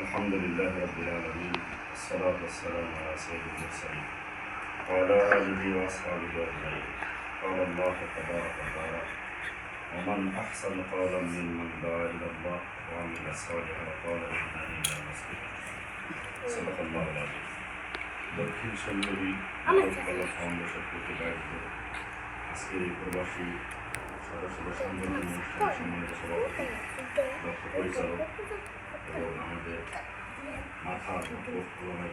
الحمد لله رب العالمين والصلاة والسلام على سيد المرسلين وعلى آله وأصحابه أجمعين. قال الله تبارك وتعالى: ومن أحسن قولا ممن دعا إلى الله وعمل صالحا وقال إنني من المسلمين. صدق الله العظيم. দক্ষিণ সুন্দরী কলা ফাউন্ডেশন কর্তৃক আয়োজিত আজকের এই প্রবাসী সদস্য সংগঠন অনুষ্ঠান সম্মানিত সভাপতি দক্ষ পরিচালক এবং আমাদের মাথা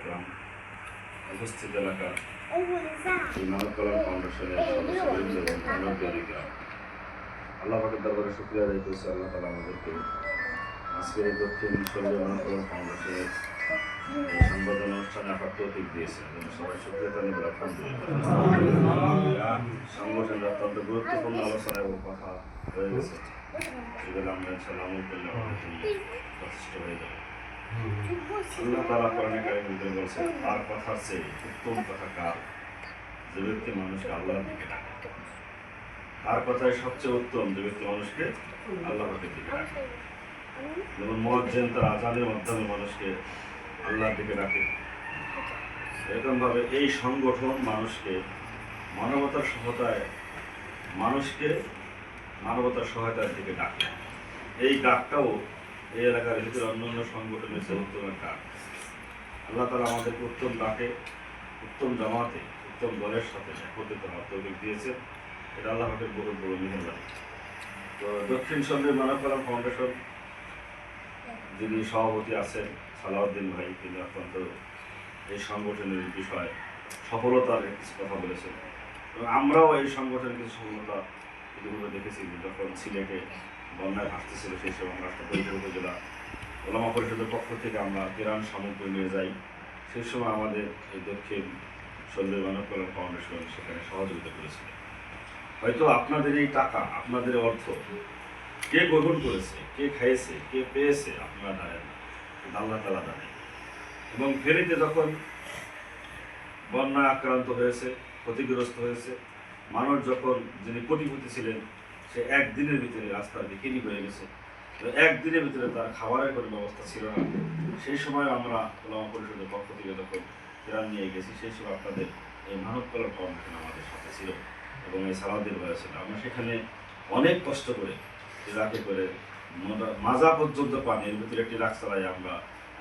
গ্রাম উপস্থিত এলাকার এই মানব কল্যাণ ফাউন্ডেশনের সদস্যবৃন্দ এবং গ্রাম, আল্লাহ পাকের দরবারে শুকরিয়া আদায় করছি। আল্লাহ তাআলা আমাদেরকে আজকের এই দক্ষিণ সুন্দরী মানব কল্যাণ ফাউন্ডেশনের এই সংবর্ধনা অনুষ্ঠানে আসার তৌফিক দিয়েছেন। সবাই শুকরিয়া জানাই। আলহামদুলিল্লাহ, সংগঠনের অত্যন্ত গুরুত্বপূর্ণ আলোচনা এবং কথা হয়ে গেছে, যেগুলো আমরা ইনশাআল্লাহ আমল করলে আমাদের যথেষ্ট হয়ে যাবে। আল্লাহ তাআলা কোরআনে কারিমে বলেছেন, তার কথার চেয়ে উত্তম কথা কার, যে ব্যক্তি মানুষকে আল্লাহর দিকে ডাকে। তার কথাই সবচেয়ে উত্তম, যে ব্যক্তি মানুষকে আল্লাহর দিকে ডাকে। যেমন মুয়াজ্জিন তার আযানের মাধ্যমে মানুষকে আল্লাহর দিকে ডাকে, এরকমভাবে এই সংগঠন মানুষকে মানবতার সহায়তার দিকে ডাকে। এই ডাকটাও এই এলাকার ভিতরে অন্যান্য সংগঠনের চেয়ে উত্তম ডাক। আল্লাহ তাআলা আমাদেরকে উত্তম ডাকে, উত্তম জামাতে, উত্তম দলের সাথে একত্রিত হওয়ার তৌফিক দিয়েছে। এটা আল্লাহ পাকের বহুত বড় মেহেরবানি। তো দক্ষিণ সুন্দরী মানব কল্যাণ ফাউন্ডেশন যিনি সভাপতি আছেন সালাউদ্দিন ভাই, তিনি অত্যন্ত এই সংগঠনের বিষয়ে সফলতার কিছু কথা বলেছেন এবং আমরাও এই সংগঠনের কিছু সফলতা ইতিপূর্বে দেখেছি। যখন সিলেটে বন্যায় ভাসতেছিল, সেই সময় আমরা উপজেলা ওলামা পরিষদের পক্ষ থেকে আমরা ত্রাণ সামগ্রী নিয়ে যাই। সেই সময় আমাদের এই দক্ষিণ সুন্দরী মানব কল্যাণ ফাউন্ডেশন সেখানে সহযোগিতা করেছিল। হয়তো আপনাদের এই টাকা, আপনাদের অর্থ কে গ্রহণ করেছে, কে খাইয়েছে, কে পেয়েছে আপনারা জানেন না, কিন্তু আল্লাহ তাআলা জানেন। এবং ফেনীতে যখন বন্যায় আক্রান্ত হয়েছে, ক্ষতিগ্রস্ত হয়েছে, মানুষ যখন যিনি কোটিপতি ছিলেন, সে একদিনের ভিতরে রাস্তার বিকিনি হয়ে গেছে, একদিনের ভিতরে তার খাবারের কোনো ব্যবস্থা ছিল না। সেই সময় আমরা ওলামা পরিষদের পক্ষ থেকে যখন ত্রাণ নিয়ে গেছি, সেই সময় আপনাদের এই মানব কল্যাণ ফাউন্ডেশন আমাদের সাথে ছিল এবং এই সালাউদ্দিন ভাই ছিল। আমরা সেখানে অনেক কষ্ট করে ট্রাকে করে মাজা পর্যন্ত পানি, এর ভিতরে একটি ট্রাক চালাই আমরা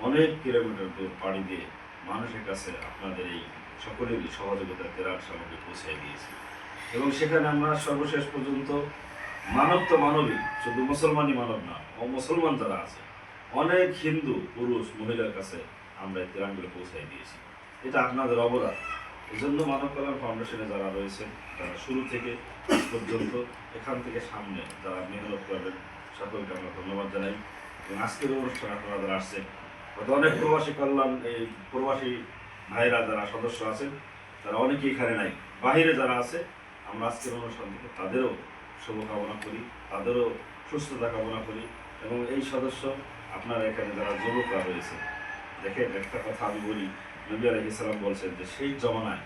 অনেক কিলোমিটার দূর পাড়ি দিয়ে মানুষের কাছে আপনাদের এই সকলেরই সহযোগিতা ত্রাণ সামগ্রী পৌঁছে দিয়েছি। এবং সেখানে আমরা সর্বশেষ পর্যন্ত মানব তো মানবই, শুধু মুসলমানই মানব না, অমুসলমান যারা আছে অনেক হিন্দু পুরুষ মহিলার কাছে আমরা এই ত্রাণগুলো পৌঁছাই দিয়েছি। এটা আপনাদের অবদান। এই জন্য মানব কল্যাণ ফাউন্ডেশনে যারা রয়েছেন, তারা শুরু থেকে পর্যন্ত এখান থেকে সামনে যারা মেহনত করবেন, সকলকে আমরা ধন্যবাদ জানাই। এবং আজকের অনুষ্ঠান আপনারা যারা আসছেন, হয়তো অনেক প্রবাসী কল্যাণ এই প্রবাসী ভাইরা যারা সদস্য আছেন, তারা অনেকেই এখানে নাই, বাহিরে যারা আছে, আমরা আজকের অনুষ্ঠান থেকে তাদেরও শুভকামনা করি, তাদেরও সুস্থতা কামনা করি। এবং এই সদস্য আপনারা এখানে যারা যুবকরা রয়েছে, দেখেন একটা কথা আমি বলি, নবী আলাইহিস সালাম বলছেন যে সেই জমানায়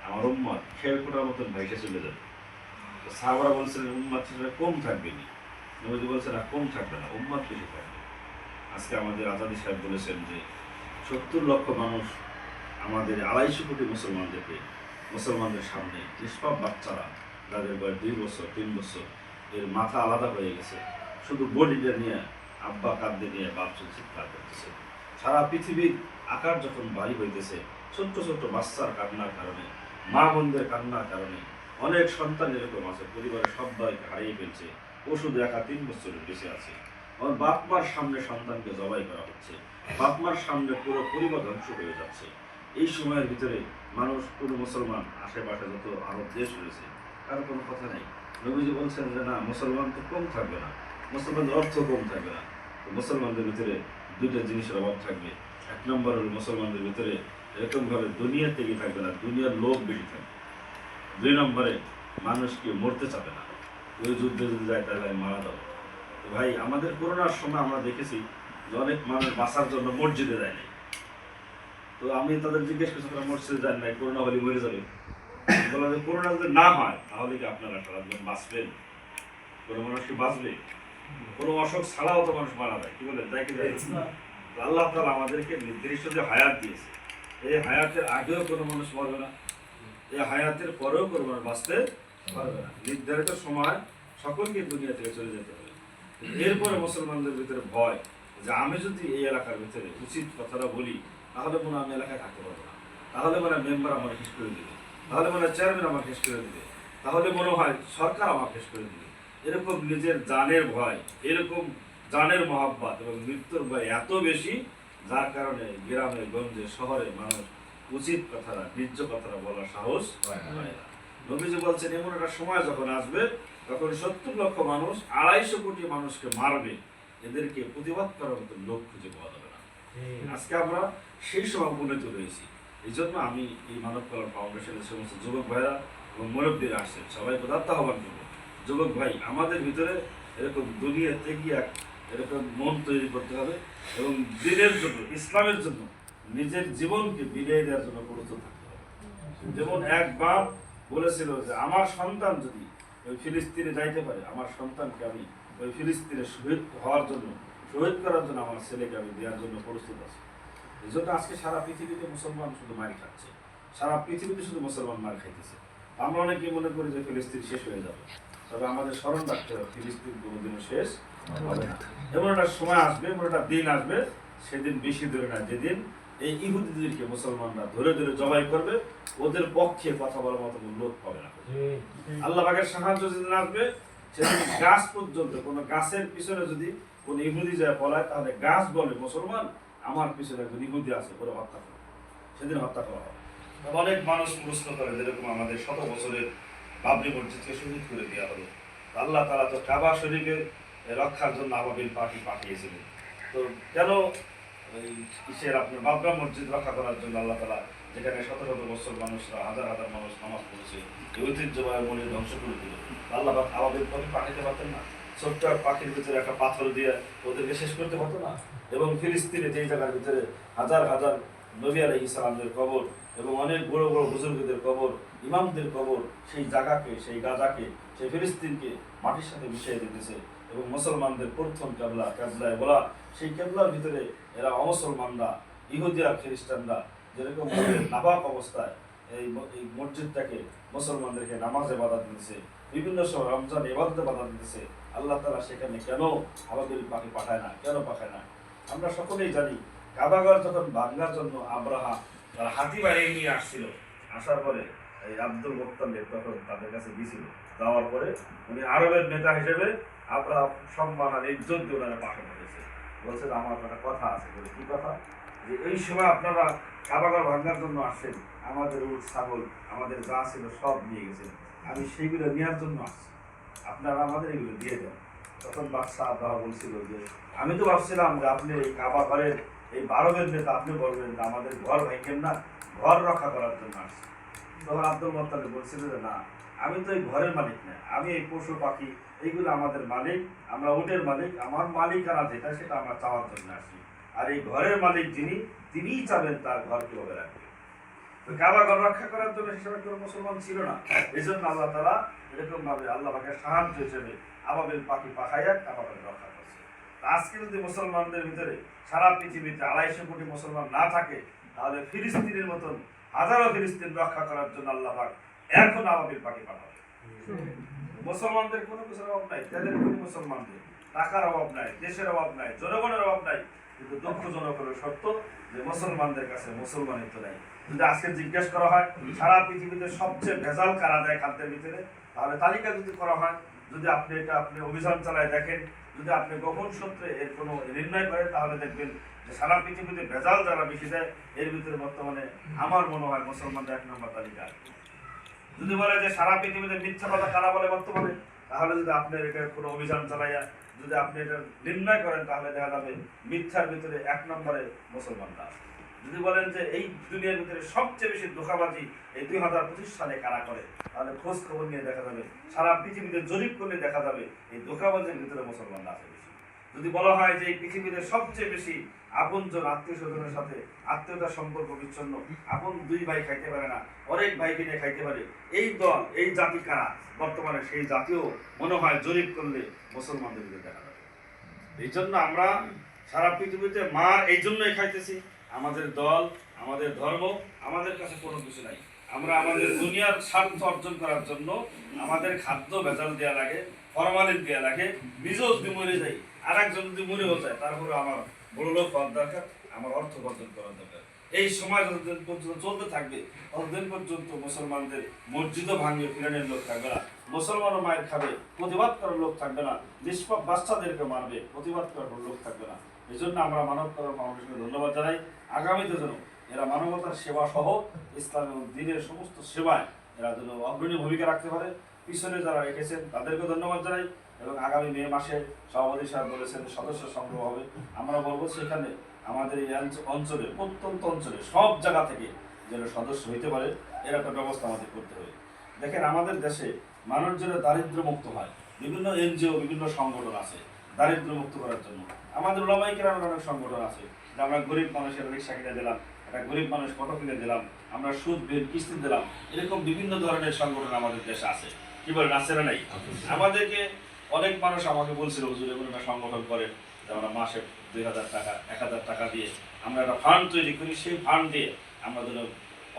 আমার উম্মত খেলকুটার মতন ভাইসে চলে যাবে। তো সাহাবারা বলছিলেন উম্মত কম থাকবে না, নবীজি বলছেন না কম থাকবে না, উম্মত বেশি থাকবে। আজকে আমাদের আজাদি সাহেব বলেছেন যে 70 লক্ষ মানুষ আমাদের 250 কোটি মুসলমানদের সামনে নিষ্পাপ বাচ্চারা, যাদের বয়স 2 বছর 3 বছর, এর মাথা আলাদা হয়ে গেছে, শুধু বডিটা নিয়ে আব্বা কাঁদে নিয়ে বাপ চিৎকার করতেছে। সারা পৃথিবীর আকার যখন ভারী হইতেছে, ছোট্ট ছোট্ট বাচ্চার কান্নার কারণে, মা বোনদের কান্নার কারণে, অনেক সন্তান এরকম আছে পরিবারের সবাইকে হারিয়ে ফেলছে, ও শুধু একা 3 বছরের বেঁচে আছে। বাপ মার সামনে সন্তানকে জবাই করা হচ্ছে, বাপ মার সামনে পুরো পরিবার ধ্বংস হয়ে যাচ্ছে। এই সময়ের ভিতরে মানুষ, কোনো মুসলমান আশেপাশে যত আরব দেশ রয়েছে, কারো কোনো কথা নেই। নবীজি বলছেন যে না, মুসলমান তো কম থাকবে না, মুসলমানদের অর্থ কম থাকবে না। তো মুসলমানদের ভিতরে 2টা জিনিসের অভাব থাকবে। 1 নম্বর হল মুসলমানদের ভিতরে এরকমভাবে দুনিয়া থেকে থাকবে না, দুনিয়ার লোভ বেশি থাকবে। 2 নম্বরে মানুষ কেউ মরতে চাবে না, ওই যুদ্ধে যদি যায় তাহলে মারা দাও। তো ভাই, আমাদের করোনার সময় আমরা দেখেছি যে অনেক মানুষ বাঁচার জন্য মসজিদে যায় নাই। তো আমি তাদের জিজ্ঞেস করছি, তারা মসজিদে যান নাই, করোনা হলে মরে যাবে। বলা যে করোনা যদি না হয় তাহলে কি আপনারা সারা জীবন বাঁচবেন? কোনো মানুষ কি বাঁচবে? কোনো অসুখ ছাড়াও তো মানুষ মারা যায়, কি বলে তাই কি যায়? তো আল্লাহ তাআলা আমাদেরকে নির্দিষ্ট যে হায়াত দিয়েছে, এই হায়াতের আগেও কোনো মানুষ মরবে না, এই হায়াতের পরেও কোনো মানুষ বাঁচতে পারবে না। নির্ধারিত সময় সকলকে দুনিয়া থেকে চলে যেতে হবে। এরপরে মুসলমানদের ভিতরে ভয় যে আমি যদি এই এলাকার ভিতরে উচিত কথাটা বলি, তাহলে মনে হয় আমি এলাকায় থাকতে পারবো না, তাহলে মনে হয় মেম্বার আমার শেষ করে দিবে, তাহলে মনে হয় চেয়ারম্যান আমার শেষ করে দিবে, তাহলে মনে হয় সরকার আমার শেষ করে দিবে। এরকম নিজের জানের ভয়, এরকম জানের মহাব্বত এবং মৃত্যুর ভয় এত বেশি, যার কারণে গ্রামে গঞ্জে শহরে মানুষ উচিত কথাটা ন্যায্য কথাটা বলার সাহস হয় না। নবীজি বলছেন এমন একটা সময় যখন আসবে, তখন 70 লক্ষ মানুষ 250 কোটি মানুষকে মারবে, এদেরকে প্রতিবাদ করার মতো লোক খুঁজে পাওয়া যাবে না। আজকে আমরা সেই সময় উপনীত হয়েছি। এই জন্য আমি এই মানব কল্যাণ ফাউন্ডেশনের সমস্ত যুবক ভাইরা এবং মুরব্বীরা আসছেন, সবাই পদার্থ আহ্বান করবো, যুবক ভাই আমাদের ভিতরে এরকম দুনিয়াতে গিয়ে এরকম মন তৈরি করতে হবে এবং দিনের জন্য, ইসলামের জন্য নিজের জীবনকে বিলিয়ে দেওয়ার জন্য প্রস্তুত থাকতে হবে। যেমন এক বাপ বলেছিল যে আমার সন্তান যদি ওই ফিলিস্তিনে যাইতে পারে, আমার সন্তানকে আমি ওই ফিলিস্তিনে শহীদ হওয়ার জন্য, শহীদ করার জন্য আমার ছেলেকে আমি দেওয়ার জন্য প্রস্তুত আছি। এই জন্য আজকে সারা পৃথিবীতে মুসলমান শুধু মার খাচ্ছে, সারা পৃথিবীতে শুধু মুসলমান মার খাইতেছে। আমরা অনেকেই মনে করি যে ফিলিস্তিন শেষ হয়ে যাবে, তবে আমাদের স্মরণ রাখতে হবে ফিলিস্তিন কোনোদিনও শেষ হবে না। এমন একটা সময় আসবে, এমন একটা দিন আসবে, সেদিন বেশি দূরে না, যেদিন এই ইহুদিদেরকে মুসলমানরা ধরে ধরে জবাই করবে, ওদের পক্ষে কথা বলার মতো লোক পাবে না। আল্লাহ পাকের সাহায্য যেদিন আসবে, সেদিন গাছ পর্যন্ত, কোনো গাছের পিছনে যদি কোনো ইহুদি যায় পলায়, তাহলে গাছ বলে মুসলমান আমার পিছনে একজন ইহুদি আছে, ওরা হত্যা করে, সেদিন হত্যা করা হবে। অনেক মানুষ প্রশ্ন করে যেরকম আমাদের 100 বছরের বাবরি মসজিদকে শহীদ করে দেওয়া হলো, আল্লাহ তাআলা তো কাবা শরীফের রক্ষার জন্য আবাবিল পাখি পাঠিয়েছিলেন, তো কেন কিসের আপনার বাবরা মসজিদ রক্ষা করার জন্য আল্লাহ তাআলা, যেখানে শত শত বছর মানুষরা, হাজার হাজার মানুষ নামাজ পড়েছে, এই ঐতিহ্যবাহী মন্দির ধ্বংস করে দিল, আল্লাহ পাক আবাবিল পাখি পাঠাতে পারতেন না? ছোট্ট পাখির ভিতরে একটা পাথর দিয়ে ওদেরকে শেষ করতে পারতো না? এবং ফিলিস্তিনে যেই জায়গার ভিতরে হাজার হাজার নবী আলাইহিস সালামদের কবর এবং অনেক বড় বড় বুজুর্গদের কবর, ইমামদের কবর, সেই জায়গাকে, সেই গাজাকে, সেই ফিলিস্তিনকে মাটির সাথে মিশিয়ে দিতেছে এবং মুসলমানদের প্রথম কেবলায় বলা, সেই কেবলার ভিতরে এরা অমুসলমানরা, ইহুদি আর খ্রিস্টানরা যেরকম নাপাক অবস্থায় এই মসজিদটাকে মুসলমানদেরকে নামাজে বাধা দিতেছে, বিভিন্ন সময় রমজান ইবাদতে বাধা দিতেছে, আল্লাহ তাআলা সেখানে কেন আবাবিল পাখি পাঠায় না, কেন পাঠায় না? আমরা সকলেই জানি কাবাগর যখন ভাঙার জন্য আব্রাহা তার হাতি বাহিনী নিয়ে আসছিল, আসার পরে এই আব্দুল মুত্তালিব তখন তাদের কাছে গিয়েছিল, যাওয়ার পরে উনি আরবের নেতা হিসেবে আব্রাহা সম্মান আর ইজ্জত দিয়ে ওনারা পাঠানো হয়েছে। বলছেন আমার একটা কথা আছে, বলে কি কথা? যে এই সময় আপনারা কাবাগর ভাঙার জন্য আসছেন, আমাদের উট ছাগল আমাদের যা ছিল সব নিয়ে গেছেন, আমি সেইগুলো নেওয়ার জন্য আসছি, আপনারা আমাদের এগুলো দিয়ে দেন। তখন বাদশাহ আব্রাহা বলছিল যে আমি তো ভাবছিলাম যে আপনি এই কাবা ঘরের এই বারবের নেতা, আপনি বলবেন যে আমাদের ঘর ভাঙেন না, ঘর রক্ষা করার জন্য আসছি। তখন আব্দুল মুত্তালিব বলছিল যে না, আমি তো এই ঘরের মালিক না, আমি এই পশু পাখি এইগুলো আমাদের মালিক, আমরা উটের মালিক, আমার মালিকানা যেটা সেটা আমরা চাওয়ার জন্য আসছি, আর এই ঘরের মালিক যিনি, তিনিই চাবেন তার ঘর কিভাবে রাখবে। তো কাবা ঘর রক্ষা করার জন্য হিসেবে কোনো মুসলমান ছিল না, এই জন্য আল্লাহ তাআলা এরকম ভাবে আল্লাহ পাকের সাহায্য হিসেবে আবাবিল পাখি পাঠাইয়া কাবা ঘর রক্ষা করছে। আজকে যদি মুসলমানদের ভিতরে সারা পৃথিবীতে 250 কোটি মুসলমান না থাকে, তাহলে ফিলিস্তিনের মতন হাজারো ফিলিস্তিন রক্ষা করার জন্য আল্লাহ পাক এখন আবাবিল পাখি পাঠাবে। মুসলমানদের কোনো কিছুর অভাব নাই, তাদের কোনো মুসলমানদের টাকার অভাব নাই, দেশের অভাব নাই, জনগণের অভাব নাই, কিন্তু দুঃখজনক হলো সত্য যে মুসলমানদের কাছে মুসলমানিত্ব নাই। যদি আজকে জিজ্ঞেস করা হয় সারা পৃথিবীতে সবচেয়ে ভেজাল কারা দেয় খাদ্যের ভিতরে, তাহলে তালিকা যদি করা হয়, যদি আপনি এটা অভিযান চালায় দেখেন, যদি আপনি গোপন সূত্রে এর কোনো নির্ণয় করেন, তাহলে দেখবেন যে সারা পৃথিবীতে ভেজাল যারা বেশি দেয়, এর ভিতরে বর্তমানে আমার মনে হয় মুসলমানদের 1 নম্বর তালিকা। যদি বলে যে সারা পৃথিবীতে মিথ্যা কথা কারা বলে বর্তমানে, তাহলে যদি আপনি এটা কোনো অভিযান চালাইয়া যদি আপনি এটা নির্ণয় করেন, তাহলে দেখা যাবে মিথ্যার ভিতরে 1 নম্বরে মুসলমানরা। যদি বলেন যে এই দুনিয়ার ভিতরে সবচেয়ে বেশি ধোঁকাবাজি এই 2025 সালে কারা করে, তাহলে খোঁজ খবর নিয়ে দেখা যাবে সারা পৃথিবীতে জরিপ করলে দেখা যাবে এই ধোঁকাবাজির ভিতরে মুসলমানরা আছে বেশি। যদি বলা হয় যে এই পৃথিবীতে সবচেয়ে বেশি আপনজন আত্মীয় স্বজনের সাথে আত্মীয়তার সম্পর্ক বিচ্ছন্ন, আপন দুই ভাই খাইতে পারে না, অনেক ভাইকে নিয়ে খাইতে পারে, এই দল এই জাতি কারা? বর্তমানে সেই জাতীয় মনে হয় জরিপ করলে মুসলমানদের দিকে দেখা যাবে। এই জন্য আমরা সারা পৃথিবীতে মার এই জন্যই খাইতেছি, আমাদের দল আমাদের ধর্ম আমাদের কাছে কোনো কিছু নাই। আমরা আমাদের দুনিয়ার স্বার্থ অর্জন করার জন্য আমাদের খাদ্য ভেজাল দেওয়া লাগে, ফরমালিন দেওয়া লাগে, নিজেও যদি মরে যাই আর একজন যদি মরেও যায় তারপরে আমার বড় লোক হওয়ার দরকার, আমার অর্থ উপার্জন করার দরকার। এই সময় যতদিন পর্যন্ত চলতে থাকবে ততদিন পর্যন্ত মুসলমানদের মসজিদও ভাঙিয়ে ফিরানোর লোক থাকবে না, মুসলমানও মায়ের খাবে, প্রতিবাদ করার লোক থাকবে না, নিষ্পাপ বাচ্চাদেরকে মারবে, প্রতিবাদ করার লোক থাকবে না। এই জন্য আমরা মানব কল্যাণ ফাউন্ডেশনকে ধন্যবাদ জানাই। আগামীতে যেন এরা মানবতার সেবা সহ ইসলাম এবং দ্বীনের সমস্ত সেবায় এরা যেন অগ্রণী ভূমিকা রাখতে পারে। পিছনে যারা রেখেছেন তাদেরকে ধন্যবাদ জানাই। এবং আগামী মে মাসে সভাপতি সাহেব বলেছেন সদস্য সংগ্রহ হবে, আমরা বলবো সেখানে আমাদের এই অঞ্চলে প্রত্যন্ত অঞ্চলে সব জায়গা থেকে যেন সদস্য হইতে পারে এর একটা ব্যবস্থা আমাদের করতে হবে। দেখেন আমাদের দেশে মানুষ যেন দারিদ্র মুক্ত হয়, বিভিন্ন এনজিও বিভিন্ন সংগঠন আছে দারিদ্র মুক্ত করার জন্য। আমাদের ওলামায়ে কেরামের অনেক সংগঠন আছে যে আমরা গরিব মানুষের রিক্সা কিনে দিলাম, একটা গরিব মানুষ অটো কিনে দিলাম, আমরা সুদ বের কিস্তি দিলাম, এরকম বিভিন্ন ধরনের সংগঠন আমাদের দেশে আছে। কি বলেন, আছে না নাই? আমাদেরকে অনেক মানুষ আমাকে বলছিল হুজুর এমন একটা সংগঠন করেন যে আমরা মাসে 2000 টাকা 1000 টাকা দিয়ে আমরা একটা ফান্ড তৈরি করি, সেই ফান্ড দিয়ে আমরা যেন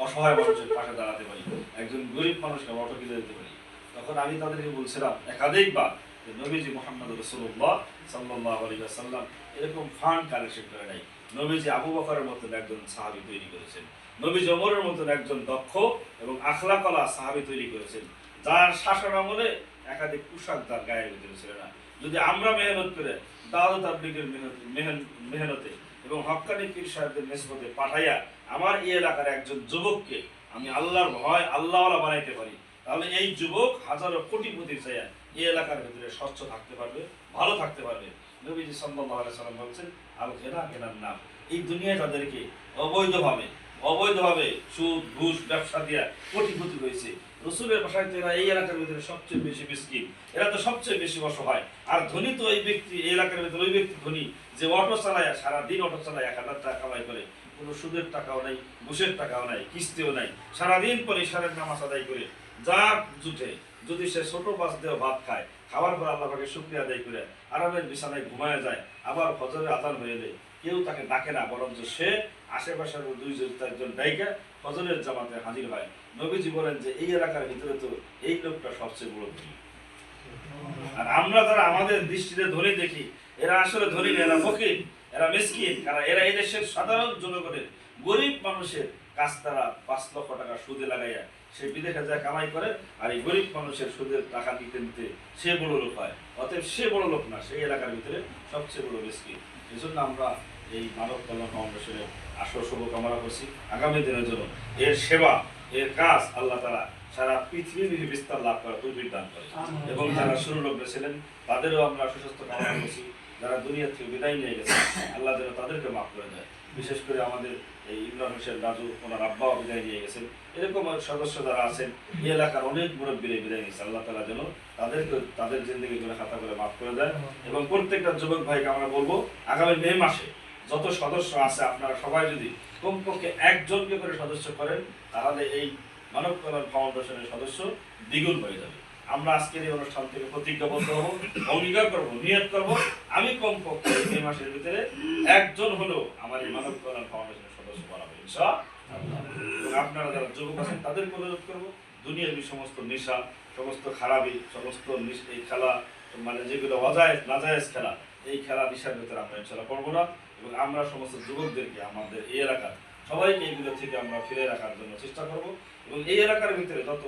অসহায় মানুষের পাশে দাঁড়াতে পারি, একজন গরিব মানুষকে অটো কিনে দিতে পারি। তখন আমি তাদেরকে বলছিলাম একাধিকবার যে নবীজি মুহাম্মদ রাসূলুল্লাহ সাল্লাল্লাহু আলাইহি ওয়াসাল্লাম এরকম ফান্ড কালেকশন করে নাই। নবীজি আবু বকরের মতন একজন সাহাবী তৈরি করেছেন, নবীজি ওমরের মতন একজন দক্ষ এবং আখলাকওয়ালা সাহাবী তৈরি করেছেন, যার শাসন আমলে একাধিক পোশাক তার গায়ের ভিতরে ছিল না। যদি আমরা মেহনত করে দাওয়াত তাবলীগের মেহনতে এবং হক্কানি পীর সাহেবদের নিসবতে পাঠাইয়া আমার এই এলাকার একজন যুবককে আমি আল্লাহর ভয় আল্লাহওয়ালা বানাইতে পারি, তাহলে এই যুবক হাজারো কোটিপতি চাইয়া এই এলাকার ভিতরে স্বচ্ছ থাকতে পারবে, ভালো থাকতে পারবে। নবীজি সাল্লাল্লাহু আলাইহি সাল্লাম বলছেন আল গিনা গিনান নাম, এই দুনিয়ায় তাদেরকে অবৈধভাবে সুদ ঘুষ ব্যবসা দিয়া কোটিপতি হয়েছে। রসুলের ভাষায় এরা এই এলাকার ভিতরে সবচেয়ে বেশি মিসকিন, এরা তো সবচেয়ে বেশি অসহায়। আর ধনী তো ওই ব্যক্তি, এই এলাকার ভিতরে ওই ব্যক্তি ধনী যে অটো চালায়, সারাদিন অটো চালায় 1000 টাকা কামাই করে, কোনো সুদের টাকাও নাই, ঘুষের টাকাও নাই, কিস্তিও নাই, সারাদিন পরে সারের নামাজ আদায় করে যা জুটে, যদি সে ছোট বাস দিয়ে ভাত খায়, খাওয়ার পর আল্লাহ পাকে শুকরিয়া আদায় করে আরামের বিছানায় ঘুমায় যায়, আবার ফজরের আযান হয়ে যায়, কেউ তাকে ডাকে না, বরঞ্চ সে আশেপাশের 2-4 ডাইকা ফজরের জামাতে হাজির হয়। নবীজি বলেন যে এই এলাকার ভিতরে তো এই লোকটা সবচেয়ে বড় ধনী। আর আমরা যারা আমাদের দৃষ্টিতে ধনী দেখি, এরা আসলে ধনী না, এরা ফকির, এরা মিসকিন। কারণ এরা এই দেশের সাধারণ জনগণের গরিব মানুষের কাজ তারা 5 লক্ষ টাকা সুদে লাগাইয়া সে বিদেশে যায় কামাই করে, আর এই গরিব মানুষের সুদের টাকা দিতে দিতে সে বড় লোক হয়। অতএব সে বড় লোক না, সেই এলাকার ভিতরে সবচেয়ে বড় মিসকিন। এই জন্য আমরা এই মানব কল্যাণ ফাউন্ডেশনের আসল শুভকামনা করছি আগামী দিনের জন্য। এর সেবা এর কাজ আল্লাহ তাআলা সারা পৃথিবীর বিস্তার লাভ করার তৌফিক দান করে। এবং যারা শুরু লগ্নে ছিলেন তাদেরও আমরা সুস্বাস্থ্য কামনা করছি। যারা দুনিয়া থেকে বিদায় নিয়ে গেছে আল্লাহ যেন তাদেরকে মাফ করে দেয়। বিশেষ করে আমাদের এই ইমরান হোসেন রাজু, ওনার আব্বাও বিদায় নিয়ে গেছেন, এরকম সদস্য যারা আছেন এই এলাকার অনেক মুরব্বীরা বিদায় নিয়েছে, আল্লাহ তাআলা যেন তাদেরকে তাদের জিন্দগি করে খাতা করে মাফ করে দেয়। এবং প্রত্যেকটা যুবক ভাইকে আমরা বলবো আগামী মে মাসে যত সদস্য আছে আপনারা সবাই যদি কমপক্ষে একজনকে করে সদস্য করেন তাহলে এই মানব কল্যাণ ফাউন্ডেশনের সদস্য দ্বিগুণ হয়ে যাবে। আমরা আজকের এই অনুষ্ঠান থেকে প্রতিজ্ঞাবদ্ধ হব, অঙ্গীকার করবো, নিয়ত করবো, আমি কমপক্ষে এই মাসের ভিতরে একজন হলেও আমার এই মানব কল্যাণ ফাউন্ডেশনের সদস্য বানাবো ইনশাআল্লাহ। এবং আপনারা যারা যুবক আছেন তাদেরকে অনুরোধ করবো দুনিয়াবী সমস্ত নেশা, সমস্ত খারাপি, সমস্ত এই খেলা মানে যেগুলো অজায়েজ নাজায়েজ খেলা, এই খেলা নেশার ভিতরে আমরা ইনশাআল্লাহ করবো না। এবং আমরা সমস্ত যুবকদেরকে আমাদের এই এলাকার সবাইকে এগুলো থেকে আমরা ফিরে রাখার জন্য চেষ্টা করব। এবং এই এলাকার ভিতরে যত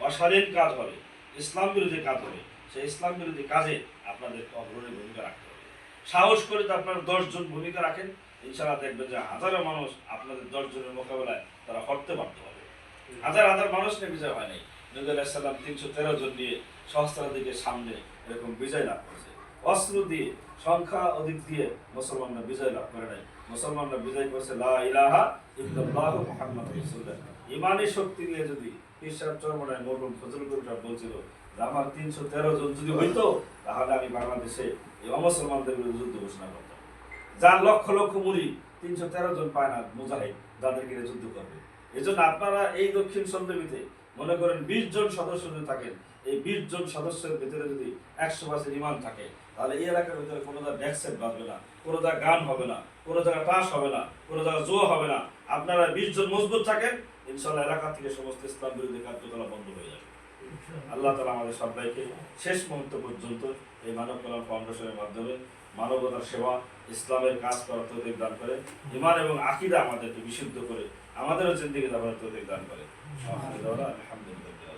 অশালীন কাজ হবে, ইসলাম বিরোধী কাজ হবে, সেই ইসলাম বিরোধী কাজে আপনাদের অগ্রণী ভূমিকা রাখতে হবে। সাহস করে তো আপনারা 10 জন ভূমিকা রাখেন, ইনশাআল্লাহ দেখবেন যে হাজারো মানুষ আপনাদের 10 জনের মোকাবেলায় তারা হটতে পারতে হবে। হাজার হাজার মানুষ নিয়ে বিজয় হয় নাই। নবী আলাইহিস সালাম 313 জন নিয়ে সহস্রাধিকের সামনে এরকম বিজয় লাভ করেছে। অস্ত্র দিয়ে, সংখ্যা অধিক দিয়ে মুসলমানরা বিজয় লাভ করে নাই। মুসলমানরা বিজয় করেছে লা ইলাহা ইল্লাল্লাহু মুহাম্মাদুর রাসূলুল্লাহ। ইমানি শক্তি নিয়ে যদি পীর সাহেব চরমনায় মরহুম ফজলুল করিম সাহেব বলছিল যে আমার 313 জন যদি হইতো তাহলে আমি বাংলাদেশে এই অমুসলমানদের বিরুদ্ধে যুদ্ধ ঘোষণা করতাম। যার লক্ষ লক্ষ মুড়ি 313 জন পায় না মুজাহিদ যাদেরকে নিয়ে যুদ্ধ করবে। এই জন্য আপনারা এই দক্ষিণ সন্দ্বীপে মনে করেন 20 জন সদস্য যদি থাকেন, এই 20 জন সদস্যের ভিতরে যদি 100% ইমান থাকে, তাহলে এই এলাকার ভিতরে কোনো জায়গায় ডেক্সেট বাজবে না, কোনো জায়গায় গান হবে না, কোনো জায়গায় টাস হবে না, কোনো জায়গায় জুয়া হবে না। আপনারা 20 জন মজবুত থাকেন, ইনশাআল্লাহ এলাকা থেকে সমস্ত ইসলাম বিরোধী কার্যকলাপ বন্ধ হয়ে যাবে। আল্লাহ তাআলা আমাদের সবাইকে শেষ মুহূর্ত পর্যন্ত এই মানব কল্যাণ ফাউন্ডেশনের মাধ্যমে মানবতার সেবা, ইসলামের কাজ করার তৌফিক দান করে, ঈমান এবং আকীদা আমাদেরকে বিশুদ্ধ করে আমাদেরও জিন্দেগি যাপনের তৌফিক দান করে। আলহামদুলিল্লাহ।